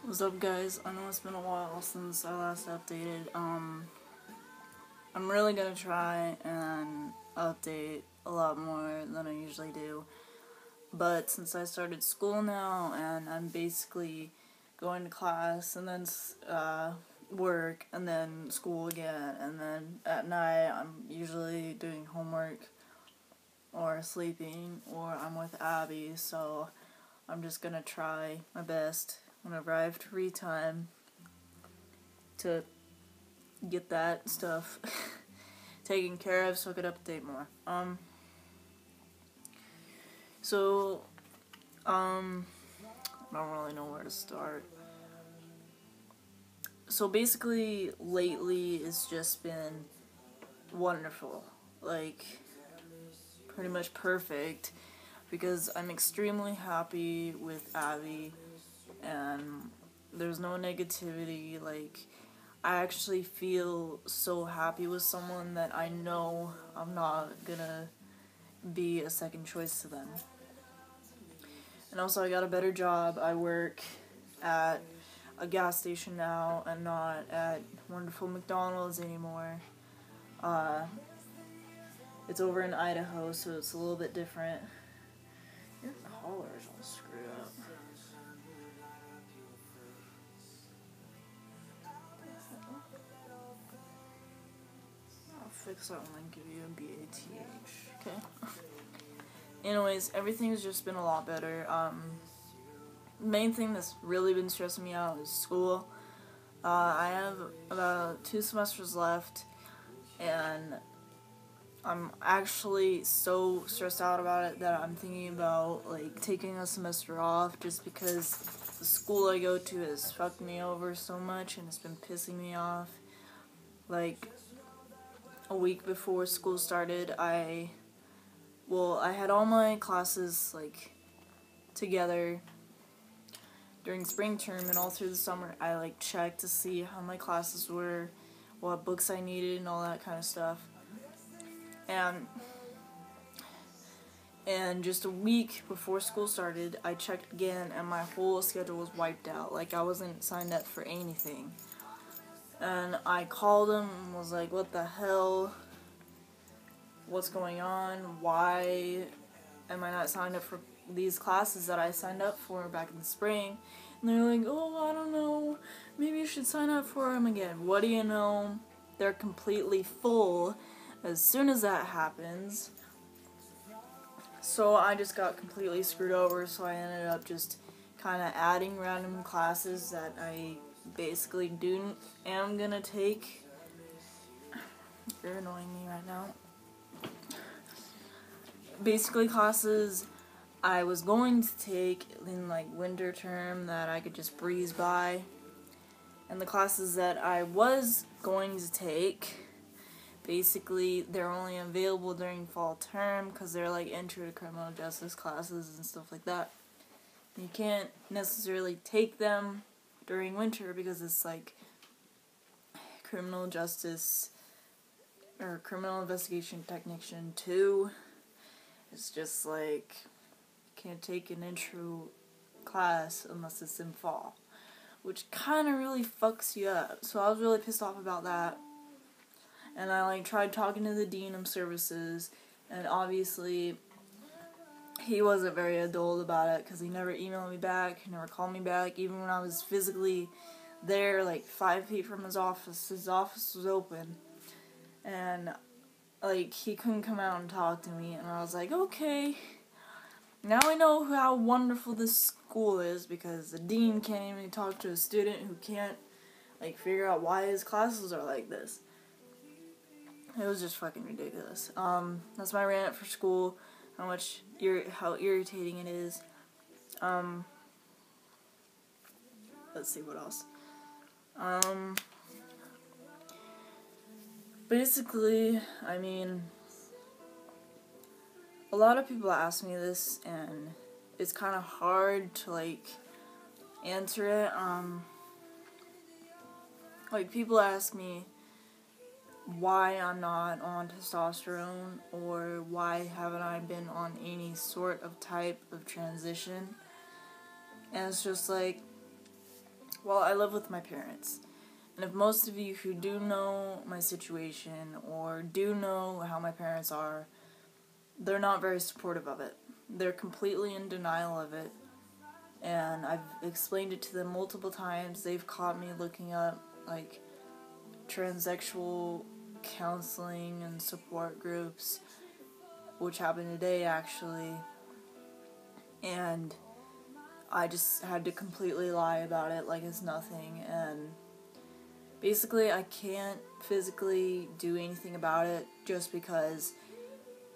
What's up, guys? I know it's been a while since I last updated. I'm really gonna try and update a lot more than I usually do. But since I started school now and I'm basically going to class and then work and then school again, and then at night I'm usually doing homework or sleeping or I'm with Abby, so I'm just gonna try my best whenever I have free time to get that stuff taken care of so I could update more. So, I don't really know where to start. So basically, lately it's just been wonderful. Like, pretty much perfect. Because I'm extremely happy with Abby, and there's no negativity. Like, I actually feel so happy with someone that I know I'm not gonna be a second choice to them. And also, I got a better job. I work at a gas station now and not at wonderful McDonald's anymore. It's over in Idaho, so it's a little bit different. Your collar's all screwed up. I'll fix that when I give you a BATH. Okay. Anyways, everything's just been a lot better. The main thing that's really been stressing me out is school. I have about 2 semesters left, and I'm actually so stressed out about it that I'm thinking about, like, taking a semester off just because the school I go to has fucked me over so much and it's been pissing me off. Like, a week before school started, I had all my classes, like, together during spring term, and all through the summer I, like, checked to see how my classes were, what books I needed, and all that kind of stuff. And just a week before school started, I checked again, and my whole schedule was wiped out. Like, I wasn't signed up for anything. And I called them and was like, what the hell? What's going on? Why am I not signed up for these classes that I signed up for back in the spring? And they're like, oh, I don't know. Maybe you should sign up for them again. What do you know? They're completely full as soon as that happens. So I just got completely screwed over, so I ended up just kind of adding random classes that I basically am gonna take. You're annoying me right now. Basically classes I was going to take in, like, winter term that I could just breeze by. And the classes that I was going to take, basically, they're only available during fall term because they're, like, intro to criminal justice classes and stuff like that. You can't necessarily take them during winter because it's, like, criminal justice or criminal investigation technician 2. It's just, like, can't take an intro class unless it's in fall, which kind of really fucks you up. So I was really pissed off about that. And I, like, tried talking to the dean of services, and obviously he wasn't very adult about it because he never emailed me back, he never called me back, even when I was physically there, like, 5 feet from his office. His office was open, and, like, he couldn't come out and talk to me, and I was like, okay, now I know how wonderful this school is because the dean can't even talk to a student who can't, like, figure out why his classes are like this. It was just fucking ridiculous. That's my rant for school. How irritating it is. Let's see what else. Basically, I mean, a lot of people ask me this, and it's kind of hard to, like, answer it. Like, people ask me why I'm not on testosterone, or why haven't I been on any sort of type of transition. And it's just like, Well, I live with my parents. And if most of you who do know my situation or do know how my parents are, they're not very supportive of it. They're completely in denial of it. And I've explained it to them multiple times. They've caught me looking up, like, transsexual counseling and support groups, which happened today, actually. And I just had to completely lie about it like it's nothing. And basically, I can't physically do anything about it just because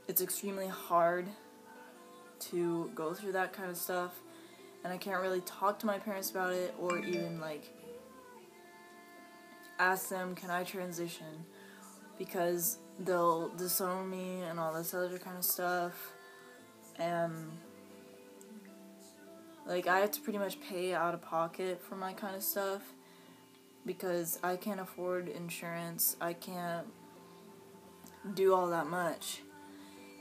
it's extremely hard to go through that kind of stuff. And I can't really talk to my parents about it or even, like, ask them, can I transition? Because they'll disown me and all this other kind of stuff. And, like, I have to pretty much pay out of pocket for my kind of stuff because I can't afford insurance. I can't do all that much.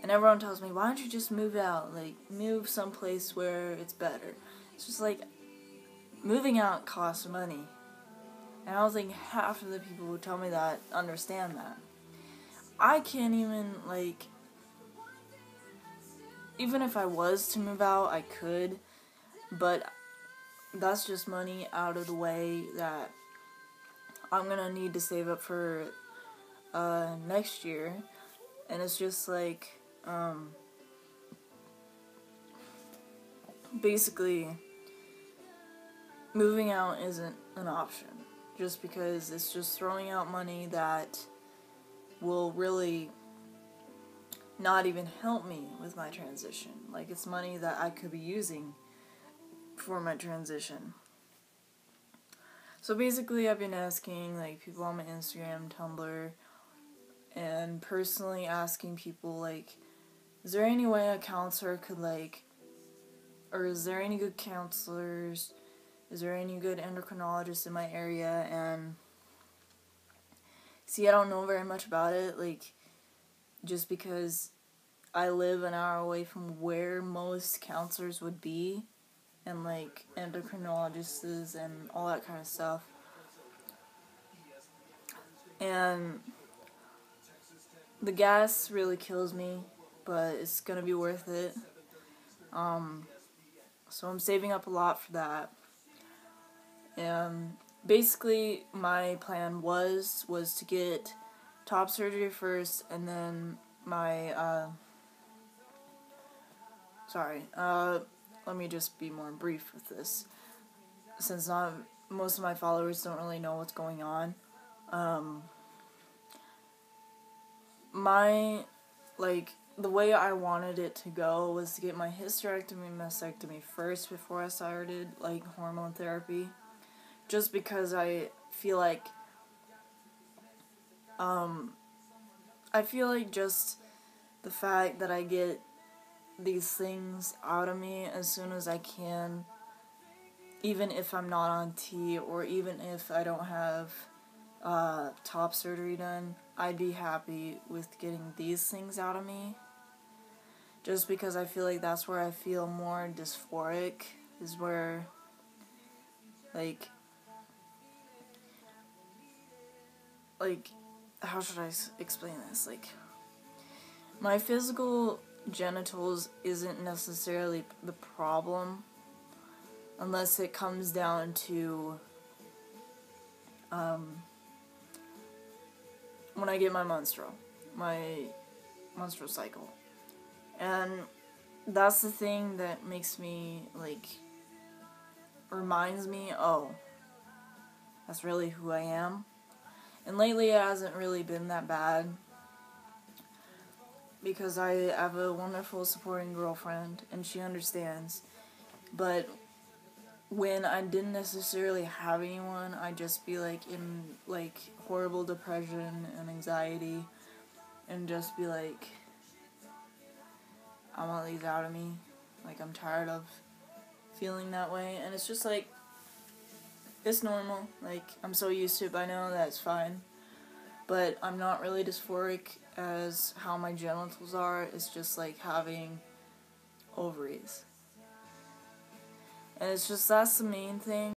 And everyone tells me, why don't you just move out? Like, move someplace where it's better. It's just like, moving out costs money. And I don't think half of the people who tell me that understand that. I can't even, like, even if I was to move out, I could. But that's just money out of the way that I'm gonna need to save up for next year. And it's just like, basically, moving out isn't an option. Just because it's just throwing out money that will really not even help me with my transition. Like, it's money that I could be using for my transition. So basically, I've been asking, like, people on my Instagram, Tumblr, and personally asking people, like, is there any way a counselor could, like, or is there any good counselors? Is there any good endocrinologists in my area? And see, I don't know very much about it, like, just because I live an hour away from where most counselors would be, and, like, endocrinologists and all that kind of stuff. And the gas really kills me, but it's gonna be worth it. So I'm saving up a lot for that. And basically, my plan was to get top surgery first, and then my, let me just be more brief with this, since most of my followers don't really know what's going on. The way I wanted it to go was to get my hysterectomy and mastectomy first before I started, like, hormone therapy. Just because I feel like, just the fact that I get these things out of me as soon as I can, even if I'm not on T, or even if I don't have top surgery done, I'd be happy with getting these things out of me. Just because I feel like that's where I feel more dysphoric, is where, like, how should I explain this? Like, my physical genitals isn't necessarily the problem, unless it comes down to, when I get my menstrual cycle. And that's the thing that makes me, like, reminds me, oh, that's really who I am. And lately it hasn't really been that bad, because I have a wonderful supporting girlfriend, and she understands. But when I didn't necessarily have anyone, I'd just be, like, in, like, horrible depression and anxiety, and just be like, I want these out of me. Like, I'm tired of feeling that way. And it's just like, it's normal. Like, I'm so used to it by now that it's fine. But I'm not really dysphoric as how my genitals are. It's just like having ovaries. And it's just, that's the main thing.